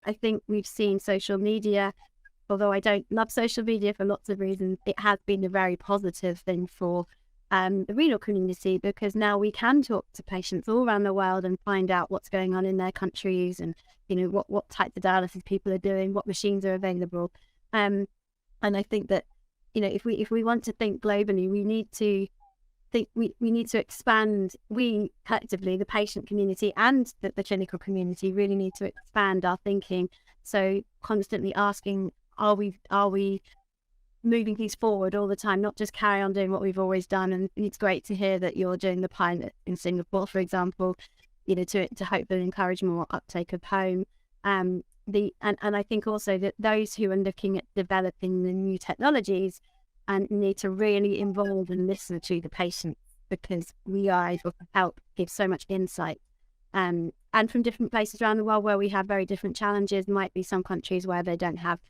I think we've seen social media, although I don't love social media for lots of reasons, it has been a very positive thing for the renal community, because now we can talk to patients all around the world and find out what's going on in their countries, and what types of dialysis people are doing, what machines are available. And I think that if we want to think globally, we need to we need to expand. We collectively, the patient community and the clinical community, really need to expand our thinking. So constantly asking, are we moving things forward all the time, not just carry on doing what we've always done? And it's great to hear that you're doing the pilot in Singapore, for example, to hopefully encourage more uptake of home. And I think also that those who are looking at developing the new technologies and need to really involve and listen to the patients, because we are able to help give so much insight. And from different places around the world where we have very different challenges, might be some countries where they don't have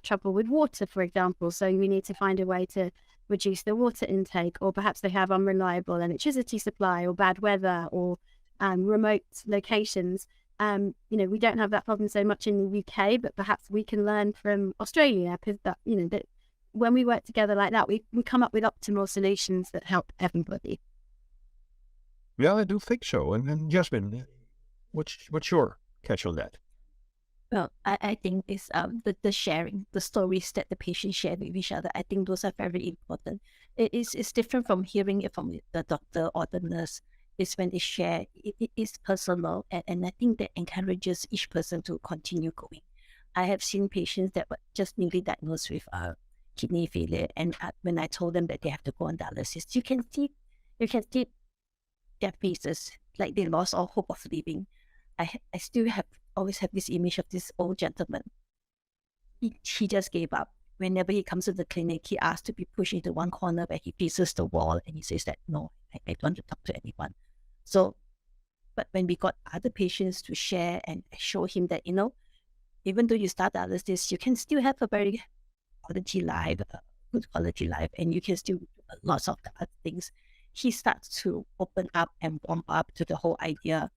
trouble with water, for example. So we need to find a way to reduce the water intake, or perhaps they have unreliable electricity supply, or bad weather, or remote locations. We don't have that problem so much in the UK, but perhaps we can learn from Australia, because that when we work together like that, we come up with optimal solutions that help everybody. Yeah, I do think so. And Jasmine, what's your catch on that? Well, I think it's the sharing, the stories that the patients share with each other. I think those are very important. It's different from hearing it from the doctor or the nurse. It's when they share, it is personal, and I think that encourages each person to continue going. I have seen patients that were just newly diagnosed with kidney failure, and when I told them that they have to go on dialysis, you can see their faces like they lost all hope of living. I still always have this image of this old gentleman. He just gave up. Whenever he comes to the clinic, he asks to be pushed into one corner where he faces the wall, and he says that, no, I don't want to talk to anyone. So, but when we got other patients to share and show him that, even though you start dialysis, you can still have a very quality life, good quality life, and you can still do lots of other things. He starts to open up and warm up to the whole idea.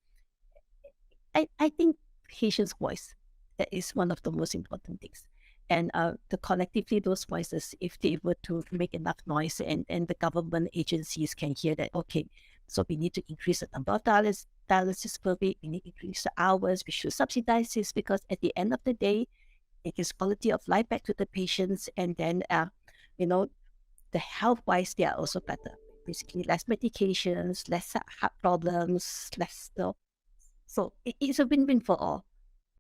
I think patient's voice, that is one of the most important things. And collectively, those voices, if they were to make enough noise, and the government agencies can hear that, okay, so we need to increase the number of dialysis per week, we need to increase the hours, we should subsidize this, because at the end of the day, it gives quality of life back to the patients, and then, the health-wise, they are also better. Basically, less medications, less heart problems, less. So it's a win-win for all.